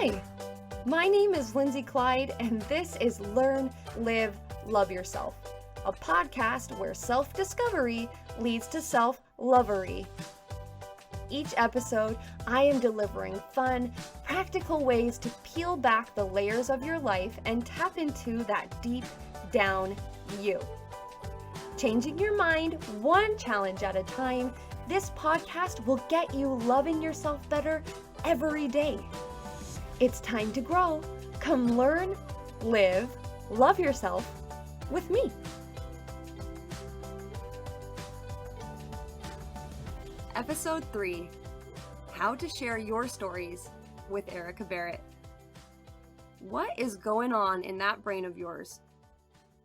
Hi, my name is Lynzi Clyde, and this is Learn, Live, Love Yourself, a podcast where self-discovery leads to self-lovery. Each episode, I am delivering fun, practical ways to peel back the layers of your life and tap into that deep down you. Changing your mind one challenge at a time, this podcast will get you loving yourself better every day. It's time to grow. Come learn, live, love yourself with me. Episode 3, How to Share Your Stories with Erika Barrett. What is going on in that brain of yours?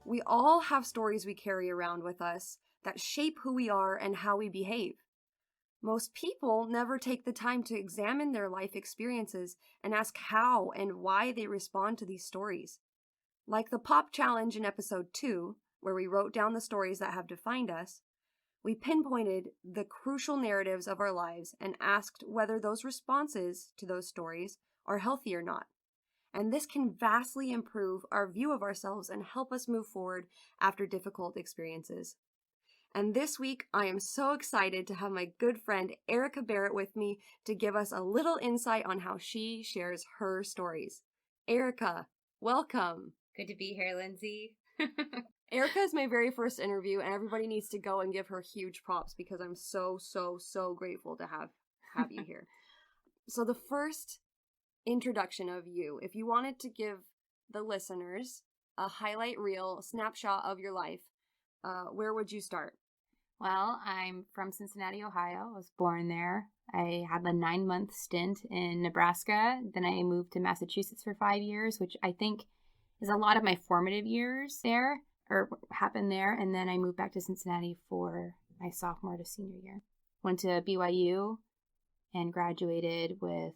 We all have stories we carry around with us that shape who we are and how we behave. Most people never take the time to examine their life experiences and ask how and why they respond to these stories. Like the Pop Challenge in episode 2, where we wrote down the stories that have defined us, we pinpointed the crucial narratives of our lives and asked whether those responses to those stories are healthy or not. And this can vastly improve our view of ourselves and help us move forward after difficult experiences. And this week, I am so excited to have my good friend Erika Barrett with me to give us a little insight on how she shares her stories. Erika, welcome. Good to be here, Lynzi. Erika is my very first interview, and everybody needs to go and give her huge props because I'm so grateful to have you here. So the first introduction of you, if you wanted to give the listeners a highlight reel snapshot of your life, where would you start? Well, I'm from Cincinnati, Ohio. I was born there. I had a 9-month stint in Nebraska. Then I moved to Massachusetts for 5 years, which I think is a lot of my formative years there, or happened there. And then I moved back to Cincinnati for my sophomore to senior year. Went to BYU and graduated with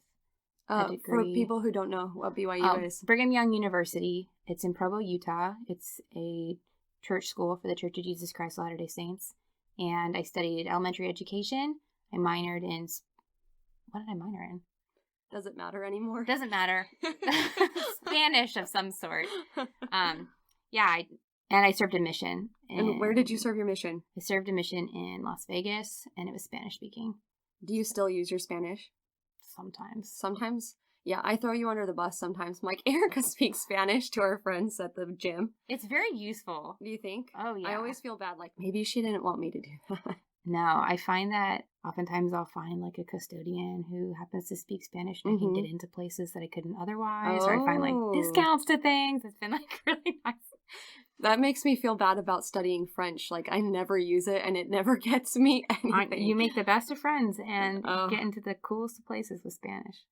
a degree. For people who don't know what BYU is. Brigham Young University. It's in Provo, Utah. It's a church school for the Church of Jesus Christ of Latter-day Saints. And I studied elementary education. I minored in... What did I minor in? Does it matter anymore? Doesn't matter. Spanish of some sort. I served a mission. And where did you serve your mission? I served a mission in Las Vegas, and it was Spanish speaking. Do you still use your Spanish? Sometimes. Sometimes? Yeah, I throw you under the bus sometimes. I'm like, Erika speaks Spanish to our friends at the gym. It's very useful. Do you think? Oh, yeah. I always feel bad, like, maybe she didn't want me to do that. No, I find that oftentimes I'll find like a custodian who happens to speak Spanish and I can get into places that I couldn't otherwise, or I find like discounts to things. It's been like really nice. That makes me feel bad about studying French. Like, I never use it and it never gets me anything. You make the best of friends and get into the coolest of places with Spanish.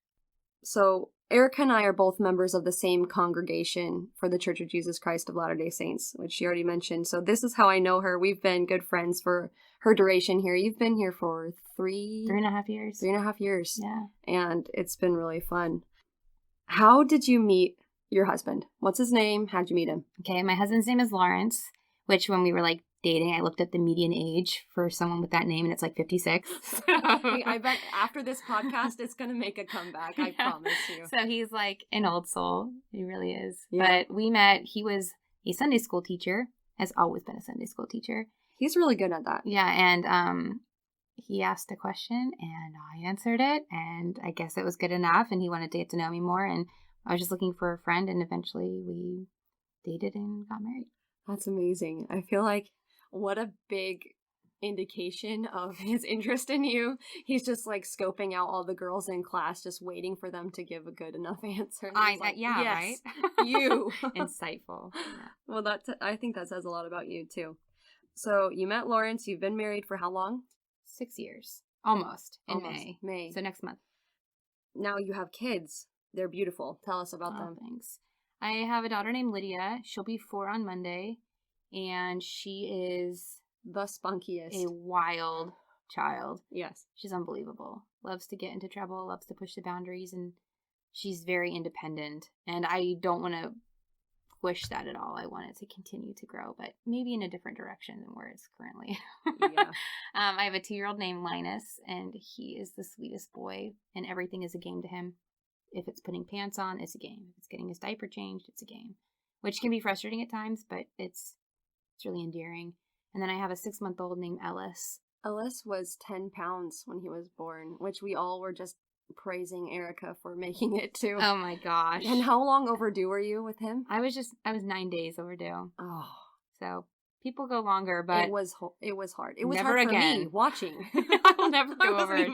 So, Erika and I are both members of the same congregation for the Church of Jesus Christ of Latter-day Saints, which she already mentioned. So this is how I know her. We've been good friends for her duration here. You've been here for 3.5 years. 3.5 years. Yeah. And it's been really fun. How did you meet your husband? What's his name? How'd you meet him? Okay, my husband's name is Lawrence, which when we were like dating, I looked up the median age for someone with that name and it's like 56. So. I bet after this podcast it's going to make a comeback. I promise you. So he's like an old soul. He really is. Yeah. But we met, he was a Sunday school teacher, has always been a Sunday school teacher. He's really good at that. Yeah, and he asked a question and I answered it and I guess it was good enough and he wanted to get to know me more and I was just looking for a friend and eventually we dated and got married. That's amazing. I feel like what a big indication of his interest in you. He's just like scoping out all the girls in class, just waiting for them to give a good enough answer. Right? You. Insightful. Yeah. Well, I think that says a lot about you too. So you met Lawrence. You've been married for how long? 6 years. Almost. In May. May. So next month. Now you have kids. They're beautiful. Tell us about them. Thanks. I have a daughter named Lydia. She'll be 4 on Monday. And she is the spunkiest. A wild child. Yes. She's unbelievable. Loves to get into trouble, loves to push the boundaries, and she's very independent. And I don't want to push that at all. I want it to continue to grow, but maybe in a different direction than where it's currently. Yeah. I have a 2-year-old named Linus, and he is the sweetest boy, and everything is a game to him. If it's putting pants on, it's a game. If it's getting his diaper changed, it's a game, which can be frustrating at times, but it's really endearing. And then I have a 6-month-old named Ellis. Ellis was 10 pounds when he was born, which we all were just praising Erika for making it to. Oh my gosh. And how long overdue were you with him? I was 9 days overdue. Oh. So people go longer, but it was hard. It was never hard for again. me watching. I will never go over it.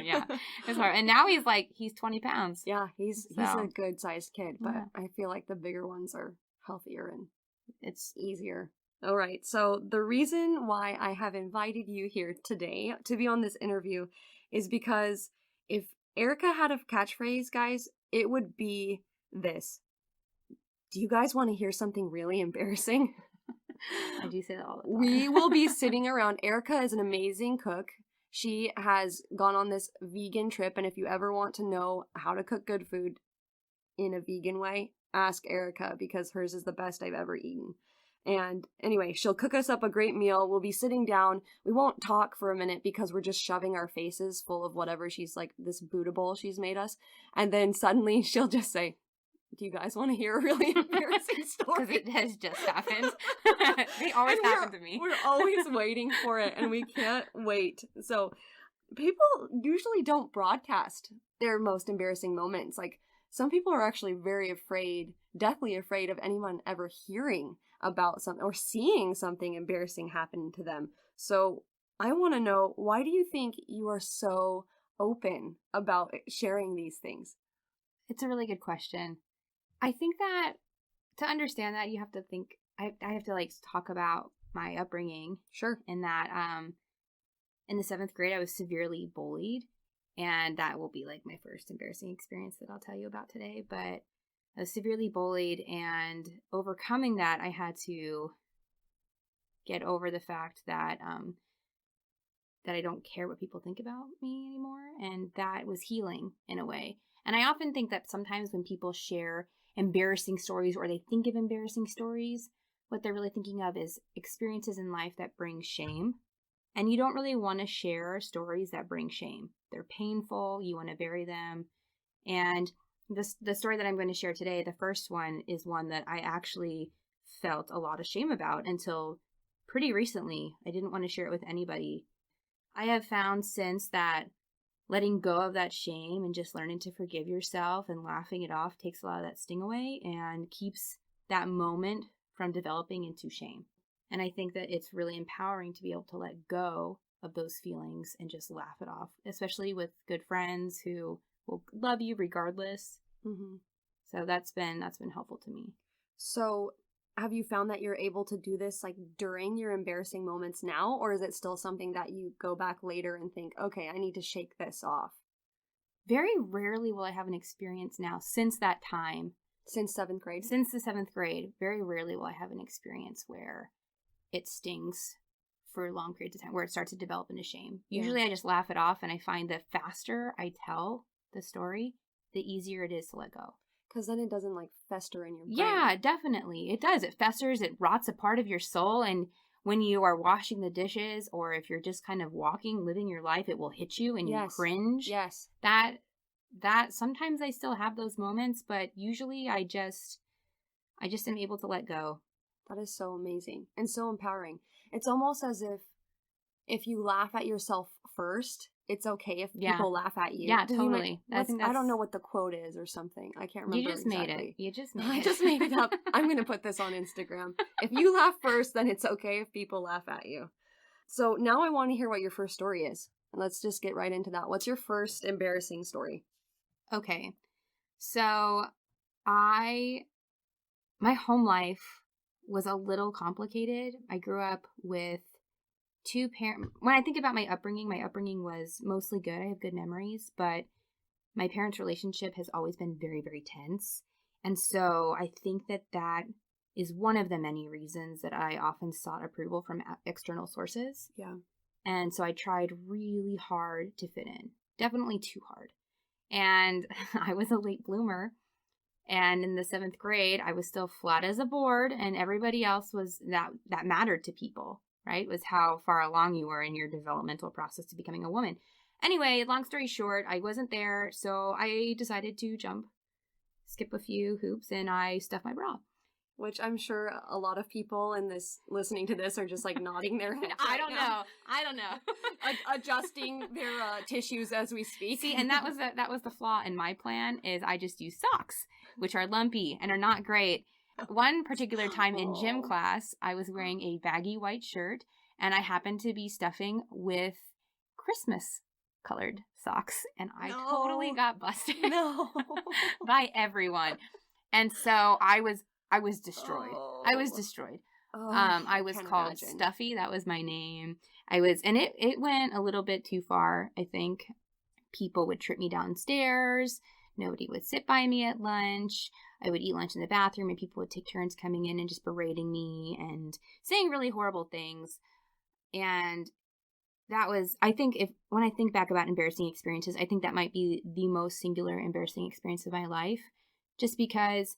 Yeah, it's hard. And now he's 20 pounds. Yeah, he's a good sized kid, but I feel like the bigger ones are healthier and it's easier. All right. So the reason why I have invited you here today to be on this interview is because if Erika had a catchphrase, guys, it would be this. Do you guys want to hear something really embarrassing? I do say that all the time. We will be sitting around. Erika is an amazing cook. She has gone on this vegan trip, and if you ever want to know how to cook good food in a vegan way, ask Erika, because hers is the best I've ever eaten. And anyway, she'll cook us up a great meal. We'll be sitting down. We won't talk for a minute because we're just shoving our faces full of whatever she's like, this Buddha bowl she's made us. And then suddenly she'll just say, do you guys want to hear a really embarrassing story? Because it has just happened. They always happen to me. We're always waiting for it, and we can't wait. So people usually don't broadcast their most embarrassing moments. Like, some people are actually very afraid, deathly afraid of anyone ever hearing about something or seeing something embarrassing happen to them. So I want to know, why do you think you are so open about sharing these things? It's a really good question. I think that to understand that, you have to think, I have to like talk about my upbringing. Sure. In that, in the 7th grade, I was severely bullied. And that will be like my first embarrassing experience that I'll tell you about today. But I was severely bullied, and overcoming that, I had to get over the fact that that I don't care what people think about me anymore. And that was healing in a way. And I often think that sometimes when people share embarrassing stories, or they think of embarrassing stories, what they're really thinking of is experiences in life that bring shame. And you don't really want to share stories that bring shame. They're painful. You want to bury them. And the story that I'm going to share today, the first one, is one that I actually felt a lot of shame about until pretty recently. I didn't want to share it with anybody. I have found since that letting go of that shame and just learning to forgive yourself and laughing it off takes a lot of that sting away and keeps that moment from developing into shame. And I think that it's really empowering to be able to let go of those feelings and just laugh it off, especially with good friends who will love you regardless. Mm-hmm. So that's been helpful to me. So have you found that you're able to do this like during your embarrassing moments now, or is it still something that you go back later and think, okay, I need to shake this off? Very rarely will I have an experience now since that time. Since 7th grade? Since the 7th grade, very rarely will I have an experience where it stings for long periods of time, where it starts to develop into shame. Usually I just laugh it off, and I find that faster I tell the story, the easier it is to let go. Because then it doesn't like fester in your brain. Yeah, definitely. It does. It festers. It rots a part of your soul. And when you are washing the dishes, or if you're just kind of walking, living your life, it will hit you and you cringe. Yes. That sometimes I still have those moments, but usually I just am able to let go. That is so amazing and so empowering. It's almost as if you laugh at yourself first, it's okay if people laugh at you. Yeah, totally. I don't know what the quote is or something. I can't remember. You just exactly. made it. You just made it. I just made it up. I'm going to put this on Instagram. If you laugh first, then it's okay if people laugh at you. So now I want to hear what your first story is. Let's just get right into that. What's your first embarrassing story? Okay. So my home life was a little complicated. I grew up with two parents. When I think about my upbringing was mostly good. I have good memories, but my parents' relationship has always been very, very tense. And so I think that is one of the many reasons that I often sought approval from external sources. Yeah. And so I tried really hard to fit in. Definitely too hard. And I was a late bloomer. And in the 7th grade, I was still flat as a board, and everybody else was that mattered to people, right? Was how far along you were in your developmental process to becoming a woman. Anyway, long story short, I wasn't there, so I decided to skip a few hoops, and I stuffed my bra. Which I'm sure a lot of people in this listening to this are just like nodding their heads. I don't know. Adjusting their tissues as we speak. See, and that was the flaw in my plan is I just use socks, which are lumpy and are not great. One particular time in gym class, I was wearing a baggy white shirt, and I happened to be stuffing with Christmas colored socks, and I totally got busted by everyone. And so I was destroyed. I was destroyed. I was called Stuffy. That was my name. And it went a little bit too far. I think people would trip me downstairs. Nobody would sit by me at lunch. I would eat lunch in the bathroom, and people would take turns coming in and just berating me and saying really horrible things. And that was, I think, when I think back about embarrassing experiences, I think that might be the most singular embarrassing experience of my life, just because,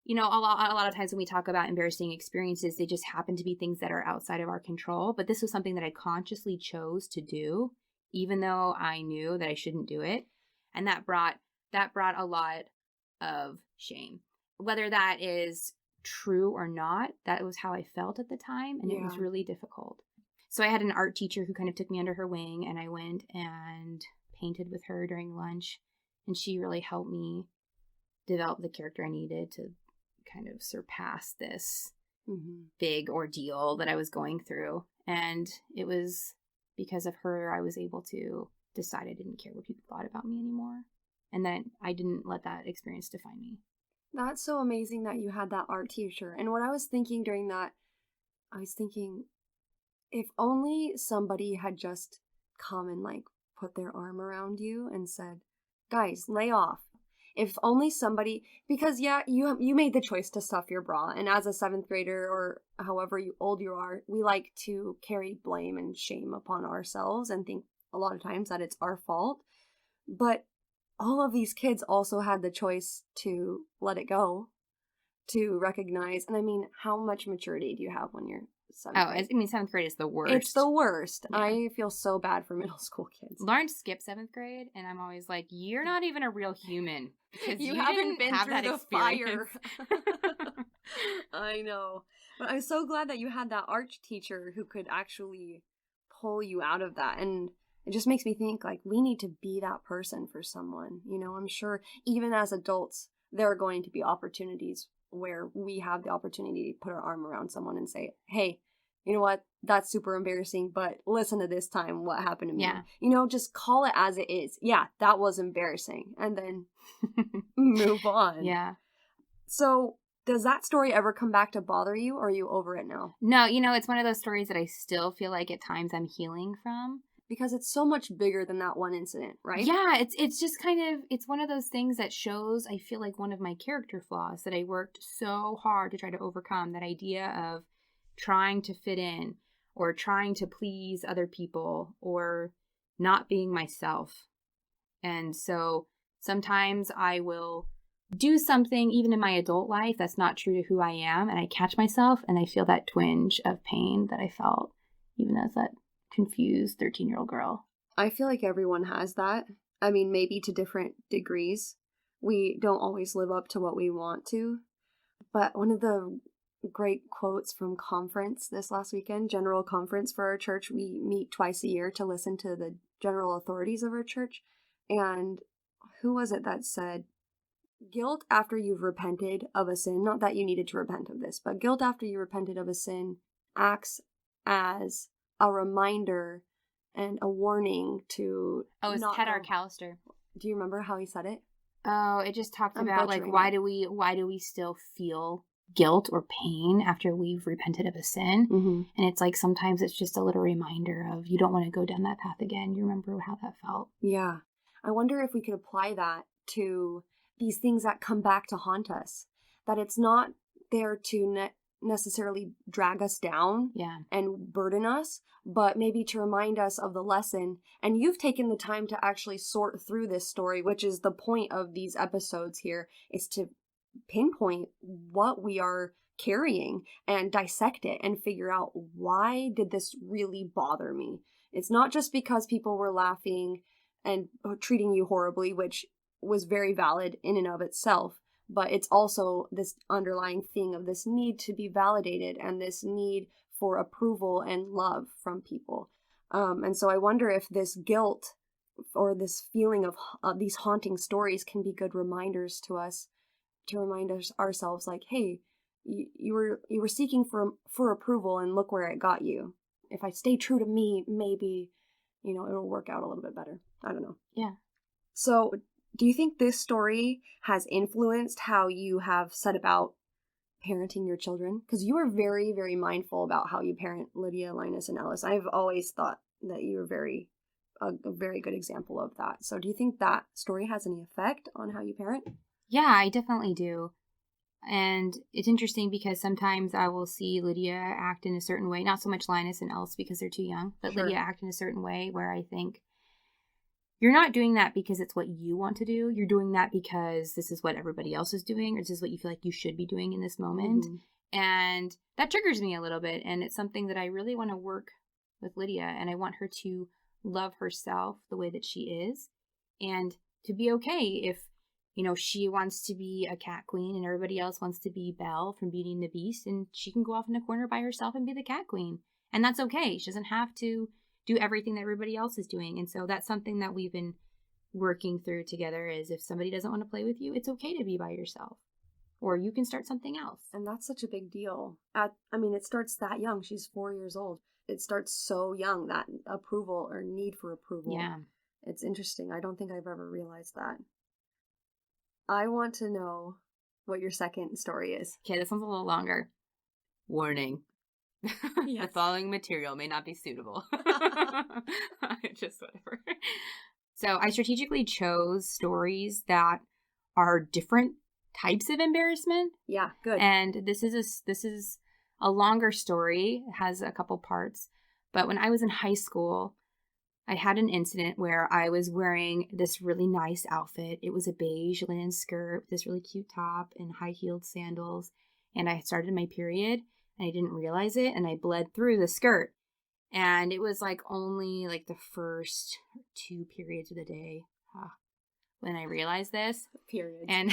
a lot of times when we talk about embarrassing experiences, they just happen to be things that are outside of our control. But this was something that I consciously chose to do, even though I knew that I shouldn't do it. And that brought a lot of shame. Whether that is true or not, that was how I felt at the time. And It was really difficult. So I had an art teacher who kind of took me under her wing, and I went and painted with her during lunch. And she really helped me develop the character I needed to kind of surpass this big ordeal that I was going through. And it was because of her I was able to decide I didn't care what people thought about me anymore. And that I didn't let that experience define me. That's so amazing that you had that art teacher. And what I was thinking during that, I was thinking, if only somebody had just come and like put their arm around you and said, guys, lay off. If only somebody, because you made the choice to stuff your bra. And as a 7th grader or however old you are, we like to carry blame and shame upon ourselves and think a lot of times that it's our fault. But all of these kids also had the choice to let it go, to recognize. And I mean, how much maturity do you have when you're 7th grade? 7th grade is the worst. It's the worst. Yeah. I feel so bad for middle school kids. Lauren skipped 7th grade, and I'm always like, you're not even a real human. Because you haven't been through that the experience. Fire. I know. But I'm so glad that you had that art teacher who could actually pull you out of that. And it just makes me think, like, we need to be that person for someone. I'm sure even as adults, there are going to be opportunities where we have the opportunity to put our arm around someone and say, hey, you know what? That's super embarrassing, but listen to this time what happened to me. Yeah. Just call it as it is. Yeah, that was embarrassing. And then move on. Yeah. So does that story ever come back to bother you, or are you over it now? No, it's one of those stories that I still feel like at times I'm healing from. Because it's so much bigger than that one incident, right? Yeah, it's just kind of, it's one of those things that shows, I feel like, one of my character flaws that I worked so hard to try to overcome. That idea of trying to fit in or trying to please other people or not being myself. And so sometimes I will do something even in my adult life that's not true to who I am, and I catch myself and I feel that twinge of pain that I felt even as that confused 13-year-old girl. I feel like everyone has that. I mean, maybe to different degrees. We don't always live up to what we want to. But one of the great quotes from conference this last weekend, general conference for our church, we meet twice a year to listen to the general authorities of our church. And who was it that said, guilt after you've repented of a sin, not that you needed to repent of this, but guilt after you repented of a sin acts as a reminder and a warning to... Oh, it's Ted Arcalister. Do you remember how he said it? Oh, it just talked about like why do we still feel guilt or pain after we've repented of a sin? Mm-hmm. And it's like sometimes it's just a little reminder of you don't want to go down that path again. You remember how that felt. Yeah. I wonder if we could apply that to these things that come back to haunt us. That it's not there to necessarily drag us down and burden us, but maybe to remind us of the lesson. And you've taken the time to actually sort through this story, which is the point of these episodes here, is to pinpoint what we are carrying and dissect it and figure out, why did this really bother me? It's not just because people were laughing and treating you horribly, which was very valid in and of itself. But it's also this underlying thing of this need to be validated and this need for approval and love from people. And so I wonder if this guilt or this feeling of these haunting stories can be good reminders to us, to remind us ourselves, like, hey, you were seeking for approval, and look where it got you. If I stay true to me, maybe, it'll work out a little bit better. I don't know. Yeah. So do you think this story has influenced how you have set about parenting your children? Because you are very, very mindful about how you parent Lydia, Linus, and Ellis. I've always thought that you were a very good example of that. So do you think that story has any effect on how you parent? Yeah, I definitely do. And it's interesting because sometimes I will see Lydia act in a certain way, not so much Linus and Ellis because they're too young, but Sure. Lydia act in a certain way where I think, you're not doing that because it's what you want to do. You're doing that because this is what everybody else is doing, or this is what you feel like you should be doing in this moment. Mm-hmm. And that triggers me a little bit. And it's something that I really want to work with Lydia. And I want her to love herself the way that she is. And to be okay if, she wants to be a cat queen and everybody else wants to be Belle from Beauty and the Beast. And she can go off in a corner by herself and be the cat queen. And that's okay. She doesn't have to do everything that everybody else is doing. And so that's something that we've been working through together, is if somebody doesn't want to play with you, it's okay to be by yourself, or you can start something else. And that's such a big deal. It starts that young. She's 4 years old. It starts so young, that approval or need for approval. Yeah. It's interesting. I don't think I've ever realized that. I want to know what your second story is. Okay, this one's a little longer. Warning. Yes. The following material may not be suitable. Just whatever. So I strategically chose stories that are different types of embarrassment. Yeah, good. And this is a longer story. It has a couple parts. But when I was in high school, I had an incident where I was wearing this really nice outfit. It was a beige linen skirt, this really cute top, and high-heeled sandals. And I started my period. And I didn't realize it, and I bled through the skirt. And it was only the first 2 periods of the day when I realized this. Periods. And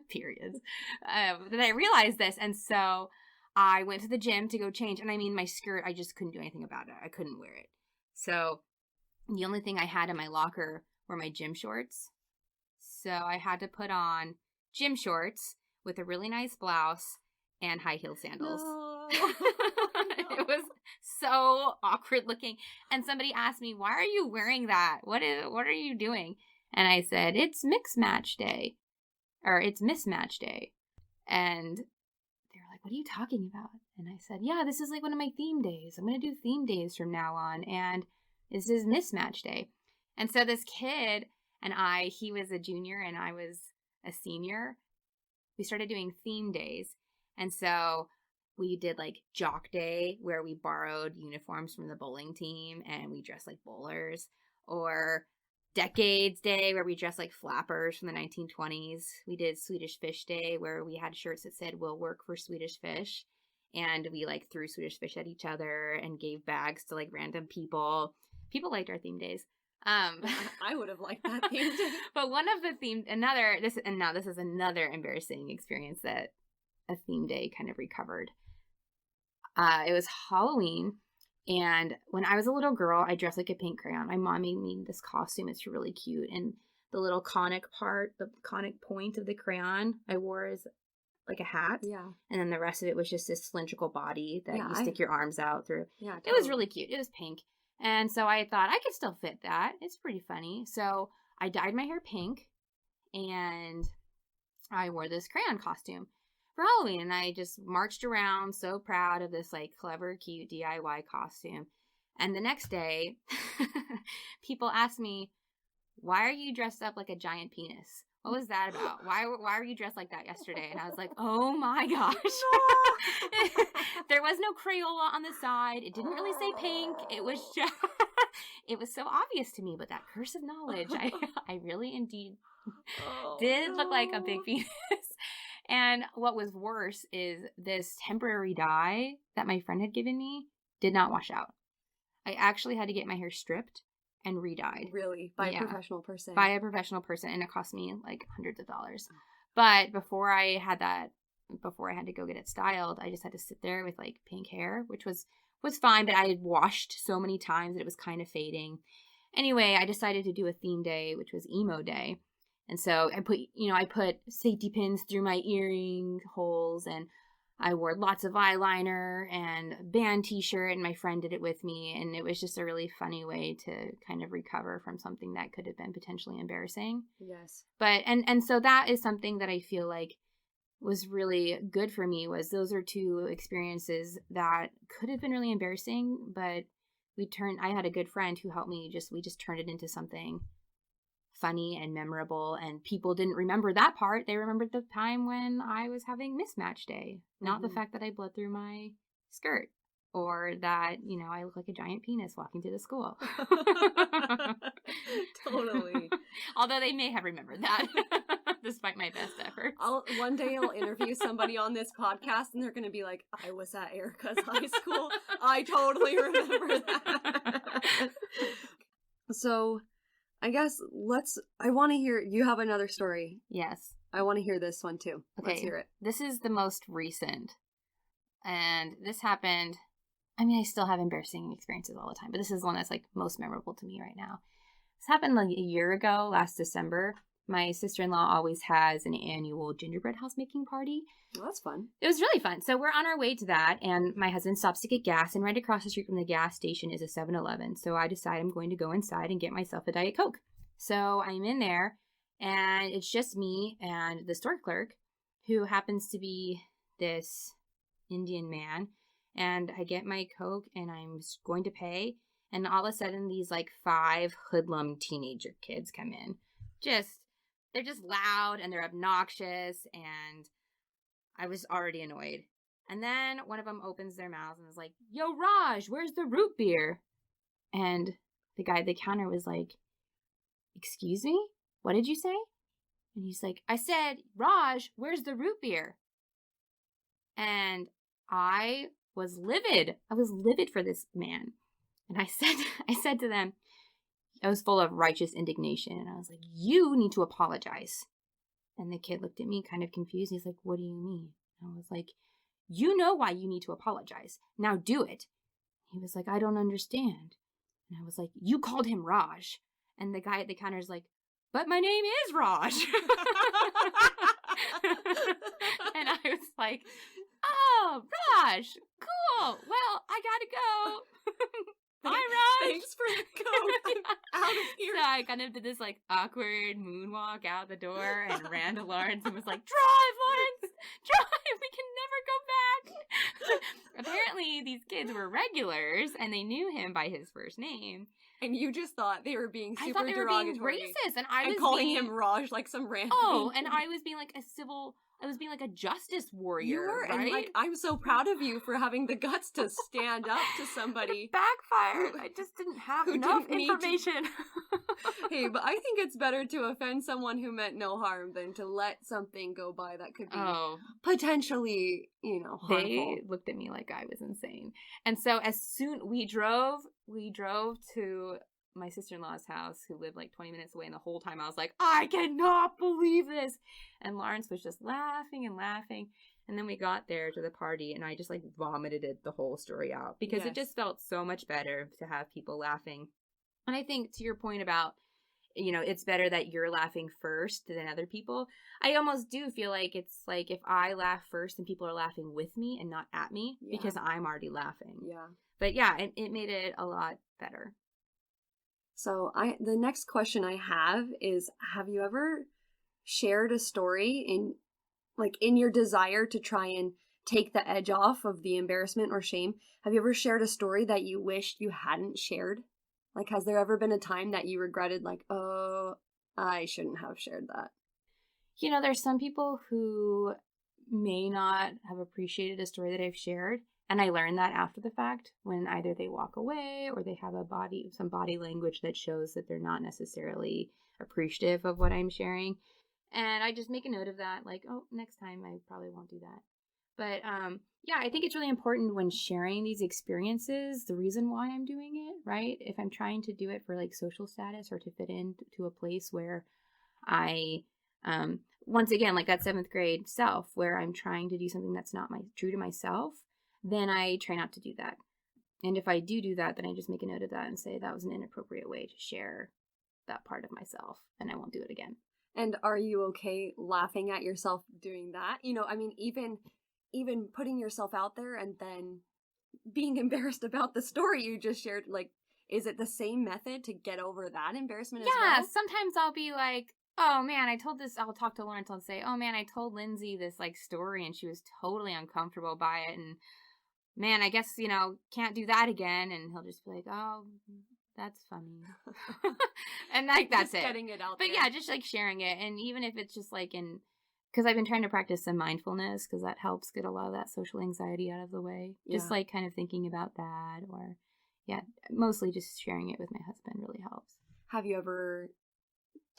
periods. Then I realized this, and so I went to the gym to go change. And my skirt, I just couldn't do anything about it. I couldn't wear it. So the only thing I had in my locker were my gym shorts. So I had to put on gym shorts with a really nice blouse and high-heeled sandals. No. It was so awkward looking. And somebody asked me, why are you wearing that? What are you doing? And I said, it's mix match day. Or it's mismatch day. And they were like, what are you talking about? And I said, yeah, this is one of my theme days. I'm going to do theme days from now on. And this is mismatch day. And so this kid and he was a junior and I was a senior. We started doing theme days. And so we did jock day, where we borrowed uniforms from the bowling team and we dressed like bowlers, or decades day, where we dressed like flappers from the 1920s. We did Swedish fish day, where we had shirts that said we'll work for Swedish fish. And we threw Swedish fish at each other and gave bags to random people. People liked our theme days. I would have liked that theme day. But one of the this is another embarrassing experience that a theme day kind of recovered. It was Halloween, and when I was a little girl, I dressed like a pink crayon. My mom made me this costume. It's really cute, and the little conic point of the crayon I wore as a hat. Yeah. And then the rest of it was just this cylindrical body that you stick your arms out through. Yeah. Totally. It was really cute. It was pink. And so I thought I could still fit that. It's pretty funny. So I dyed my hair pink, and I wore this crayon costume for Halloween, and I just marched around so proud of this clever, cute DIY costume. And the next day, people asked me, why are you dressed up like a giant penis? What was that about? Why were you dressed like that yesterday? And I was like, oh my gosh. No. There was no Crayola on the side. It didn't really say pink. It was just, it was so obvious to me, but that curse of knowledge, I really indeed did look like a big penis. And what was worse is this temporary dye that my friend had given me did not wash out. I actually had to get my hair stripped and re-dyed. Really? By a professional person? By a professional person, and it cost me like hundreds of dollars. But before I had to go get it styled, I just had to sit there with like pink hair, which was fine, but I had washed so many times that it was kind of fading. Anyway, I decided to do a theme day, which was emo day. And so I put safety pins through my earring holes, and I wore lots of eyeliner and a band t-shirt, and my friend did it with me. And it was just a really funny way to kind of recover from something that could have been potentially embarrassing. Yes. But, and so that is something that I feel like was really good for me. Was those are two experiences that could have been really embarrassing, but I had a good friend who helped me. We just turned it into something funny and memorable, and people didn't remember that part. They remembered the time when I was having mismatch day, not the fact that I bled through my skirt or that, I look like a giant penis walking to the school. Totally. Although they may have remembered that despite my best efforts. One day I'll interview somebody on this podcast and they're going to be like, I was at Erika's high school. I totally remember that. So I guess I want to hear, you have another story. Yes. I want to hear this one too. Okay. Let's hear it. This is the most recent. And this happened, I still have embarrassing experiences all the time, but this is the one that's like most memorable to me right now. This happened like a year ago, last December. My sister-in-law always has an annual gingerbread house making party. Well, that's fun. It was really fun. So we're on our way to that, and my husband stops to get gas, and right across the street from the gas station is a 7-Eleven. So I decide I'm going to go inside and get myself a Diet Coke. So I'm in there, and it's just me and the store clerk, who happens to be this Indian man. And I get my Coke, and I'm going to pay, and all of a sudden these like 5 hoodlum teenager kids come in. They're just loud, and they're obnoxious, and I was already annoyed. And then one of them opens their mouth and is like, "Yo, Raj, where's the root beer?" And the guy at the counter was like, "Excuse me? What did you say?" And he's like, "I said, Raj, where's the root beer?" And I was livid. I was livid for this man. And I said to them, I was full of righteous indignation. And I was like, "You need to apologize." And the kid looked at me kind of confused. He's like, "What do you mean?" And I was like, "You know why you need to apologize. Now do it." He was like, "I don't understand." And I was like, "You called him Raj." And the guy at the counter is like, "But my name is Raj." And I was like, "Oh, Raj, cool. Well, I gotta go. Bye, Raj. Thanks for the Coke. I'm out of here." So I kind of did this like awkward moonwalk out the door and ran to Lawrence and was like, "Drive, Lawrence, drive. We can never go back." Apparently, these kids were regulars and they knew him by his first name. And you just thought they were being super I thought they were being racist, and I was calling him Raj like some random. Oh, and I was being like I was being like a justice warrior. You were, right? And like, I'm so proud of you for having the guts to stand up to somebody. It backfired. I just didn't have enough information. Hey, but I think it's better to offend someone who meant no harm than to let something go by that could be potentially, harmful. They looked at me like I was insane. And so as soon we drove to my sister-in-law's house, who lived like 20 minutes away, and the whole time I was like, "I cannot believe this." And Lawrence was just laughing and laughing. And then we got there to the party, and I just like vomited the whole story out because it just felt so much better to have people laughing. And I think to your point about, it's better that you're laughing first than other people. I almost do feel like it's like if I laugh first and people are laughing with me and not at me because I'm already laughing. Yeah. But yeah, it made it a lot better. So the next question I have is, have you ever shared a story in your desire to try and take the edge off of the embarrassment or shame? Have you ever shared a story that you wished you hadn't shared? Like, has there ever been a time that you regretted, like, "Oh, I shouldn't have shared that"? There's some people who may not have appreciated a story that I've shared. And I learned that after the fact, when either they walk away or they have some body language that shows that they're not necessarily appreciative of what I'm sharing. And I just make a note of that, like, oh, next time I probably won't do that. But yeah, I think it's really important when sharing these experiences, the reason why I'm doing it, right? If I'm trying to do it for like social status or to fit into a place where I, once again, like that 7th grade self, where I'm trying to do something that's not true to myself, then I try not to do that. And if I do that, then I just make a note of that and say that was an inappropriate way to share that part of myself, and I won't do it again. And are you okay laughing at yourself doing that? I mean, even putting yourself out there and then being embarrassed about the story you just shared, like, is it the same method to get over that embarrassment as well? Yeah, sometimes I'll be like, oh man, I'll talk to Lawrence and say, oh man, I told Lynzi this like story and she was totally uncomfortable by it. And man, I guess, can't do that again. And he'll just be like, oh, that's funny. And like, that's just it. Getting it out but there. Yeah, just like sharing it. And even if it's just like because I've been trying to practice some mindfulness because that helps get a lot of that social anxiety out of the way. Just like kind of thinking about that, or mostly just sharing it with my husband really helps. Have you ever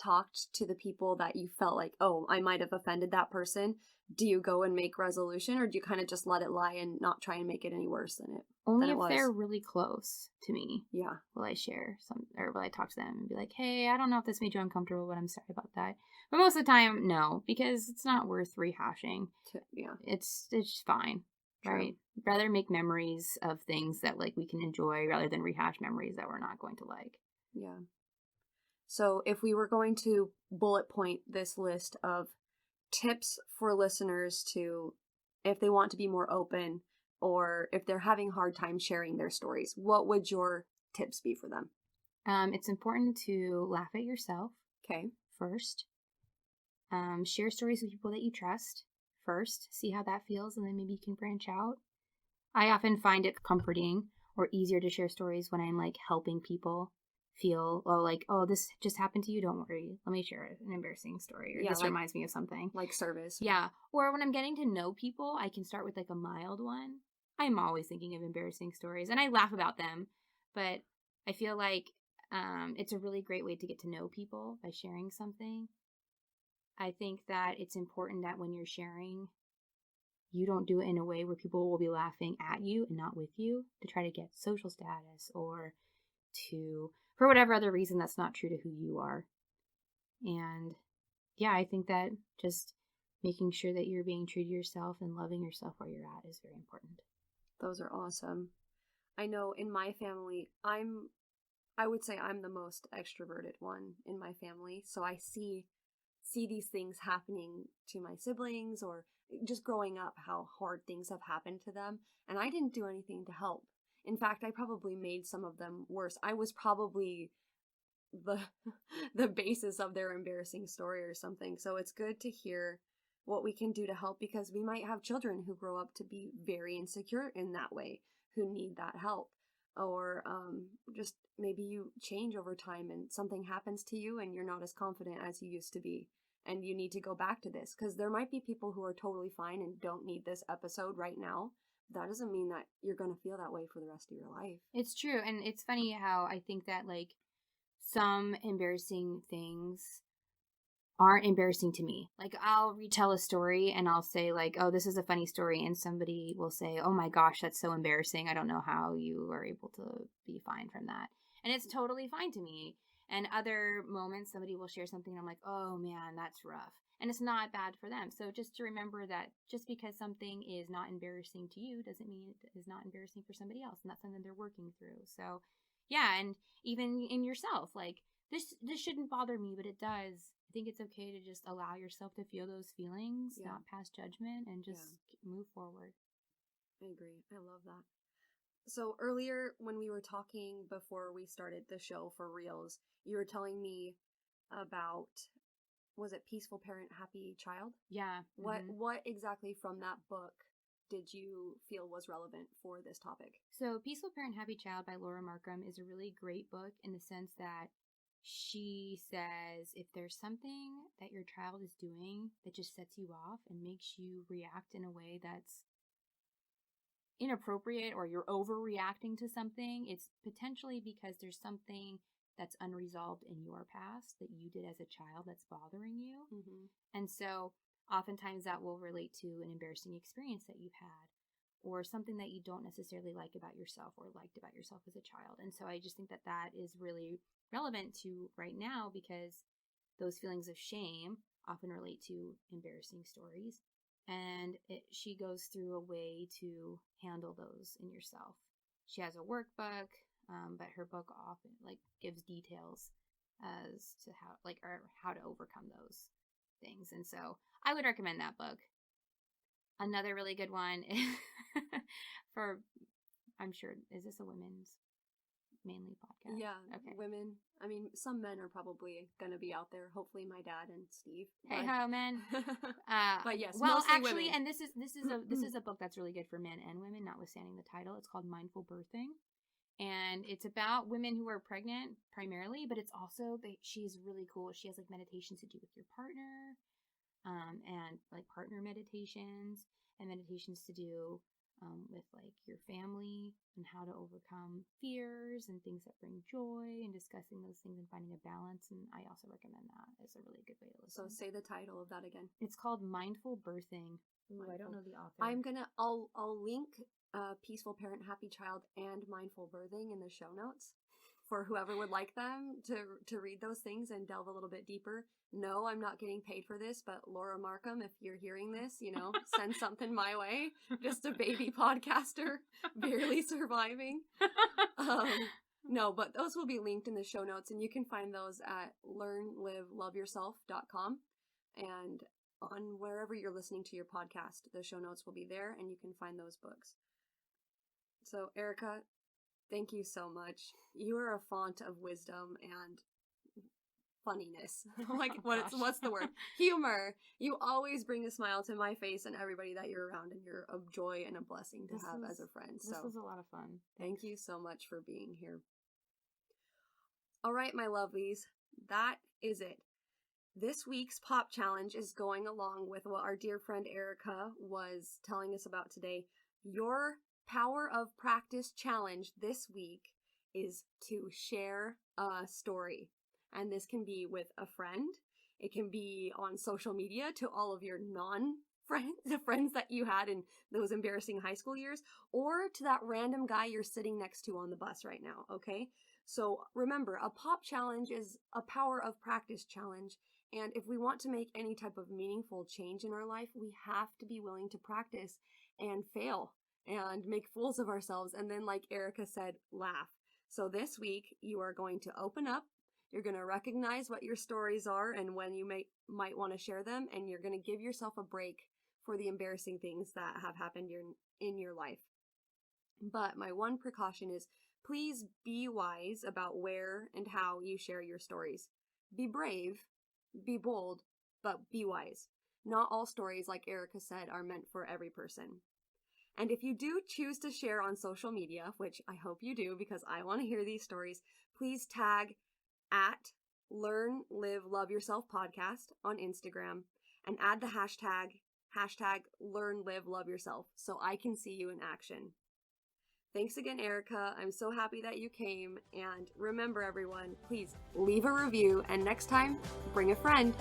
talked to the people that you felt like, oh, I might have offended that person? Do you go and make resolution, or do you kind of just let it lie and not try and make it any worse than it? Only if they're really close to me. Yeah. Will I share or will I talk to them and be like, hey, I don't know if this made you uncomfortable, but I'm sorry about that. But most of the time, no, because it's not worth rehashing. Yeah. It's fine. True. Right? Rather make memories of things that like we can enjoy rather than rehash memories that we're not going to like. Yeah. So if we were going to bullet point this list of tips for listeners to, if they want to be more open or if they're having a hard time sharing their stories, what would your tips be for them? It's important to laugh at yourself. Okay. First. Share stories with people that you trust first. See how that feels, and then maybe you can branch out. I often find it comforting or easier to share stories when I'm like helping people feel, this just happened to you, don't worry, let me share an embarrassing story, or this reminds me of something. Like service. Yeah. Or when I'm getting to know people, I can start with like a mild one. I'm always thinking of embarrassing stories, and I laugh about them, but I feel like it's a really great way to get to know people by sharing something. I think that it's important that when you're sharing, you don't do it in a way where people will be laughing at you and not with you to try to get social status or for whatever other reason that's not true to who you are. And yeah, I think that just making sure that you're being true to yourself and loving yourself where you're at is very important. Those are awesome. I know in my family, I would say I'm the most extroverted one in my family. So I see these things happening to my siblings or just growing up, how hard things have happened to them. And I didn't do anything to help. In fact, I probably made some of them worse. I was probably the basis of their embarrassing story or something. So it's good to hear what we can do to help, because we might have children who grow up to be very insecure in that way, who need that help. Or just maybe you change over time and something happens to you and you're not as confident as you used to be. And you need to go back to this, because there might be people who are totally fine and don't need this episode right now. That doesn't mean that you're going to feel that way for the rest of your life. It's true. And it's funny how I think that like some embarrassing things aren't embarrassing to me. Like I'll retell a story and I'll say like, oh, this is a funny story. And somebody will say, oh my gosh, that's so embarrassing. I don't know how you are able to be fine from that. And it's totally fine to me. And other moments, somebody will share something and I'm like, oh man, that's rough. And it's not bad for them. So just to remember that just because something is not embarrassing to you doesn't mean it is not embarrassing for somebody else. And that's something they're working through. So yeah, and even in yourself, like this shouldn't bother me, but it does. I think it's okay to just allow yourself to feel those feelings, not pass judgment, and just move forward. I agree. I love that. So earlier when we were talking before we started the show for reals, you were telling me about, was it Peaceful Parent, Happy Child? Yeah. What exactly from that book did you feel was relevant for this topic? So Peaceful Parent, Happy Child by Laura Markham is a really great book in the sense that she says if there's something that your child is doing that just sets you off and makes you react in a way that's inappropriate or you're overreacting to something, it's potentially because there's something that's unresolved in your past that you did as a child that's bothering you. Mm-hmm. And so oftentimes that will relate to an embarrassing experience that you've had or something that you don't necessarily like about yourself or liked about yourself as a child. And so I just think that that is really relevant to right now because those feelings of shame often relate to embarrassing stories. And she goes through a way to handle those in yourself. She has a workbook, but her book often gives details as to how to overcome those things. And so I would recommend that book. Another really good one for, I'm sure, is this a women's mainly podcast? Yeah, okay. Women. I mean, some men are probably going to be out there. Hopefully, my dad and Steve. Hey ho, men. But yes, well, mostly actually, women. and this is a book that's really good for men and women, notwithstanding the title. It's called Mindful Birthing, and it's about women who are pregnant primarily, but it's also she's really cool. She has meditations to do with your partner, and partner meditations and meditations to do with your family and how to overcome fears and things that bring joy and discussing those things and finding a balance. And I also recommend that as a really good way to listen. So say the title of that again. It's called Mindful Birthing. Ooh, I don't know the author. I'll link Peaceful Parent, Happy Child and Mindful Birthing in the show notes for whoever would like them to read those things and delve a little bit deeper. No, I'm not getting paid for this, but Laura Markham, if you're hearing this, send something my way. Just a baby podcaster, barely surviving. No, but those will be linked in the show notes, and you can find those at learnliveloveyourself.com. And on wherever you're listening to your podcast, the show notes will be there, and you can find those books. So, Erika, thank you so much. You are a font of wisdom and funniness. What's the word? Humor. You always bring a smile to my face and everybody that you're around, and you're a joy and a blessing to have as a friend. This was a lot of fun. Thank you so much for being here. All right, my lovelies, that is it. This week's Pop Challenge is going along with what our dear friend Erika was telling us about today. Your Power of Practice Challenge this week is to share a story. And this can be with a friend. It can be on social media to all of your non-friends, the friends that you had in those embarrassing high school years, or to that random guy you're sitting next to on the bus right now, okay? So remember, a Pop Challenge is a Power of Practice Challenge. And if we want to make any type of meaningful change in our life, we have to be willing to practice and fail and make fools of ourselves. And then, like Erika said, laugh. So this week, you are going to open up. You're going to recognize what your stories are and when you might want to share them. And you're going to give yourself a break for the embarrassing things that have happened in your life. But my one precaution is please be wise about where and how you share your stories. Be brave, be bold, but be wise. Not all stories, like Erika said, are meant for every person. And if you do choose to share on social media, which I hope you do because I want to hear these stories, please tag at Learn, Live, Love Yourself podcast on Instagram and add the hashtag Learn, Live, Love Yourself so I can see you in action. Thanks again, Erika. I'm so happy that you came. And remember, everyone, please leave a review. And next time, bring a friend.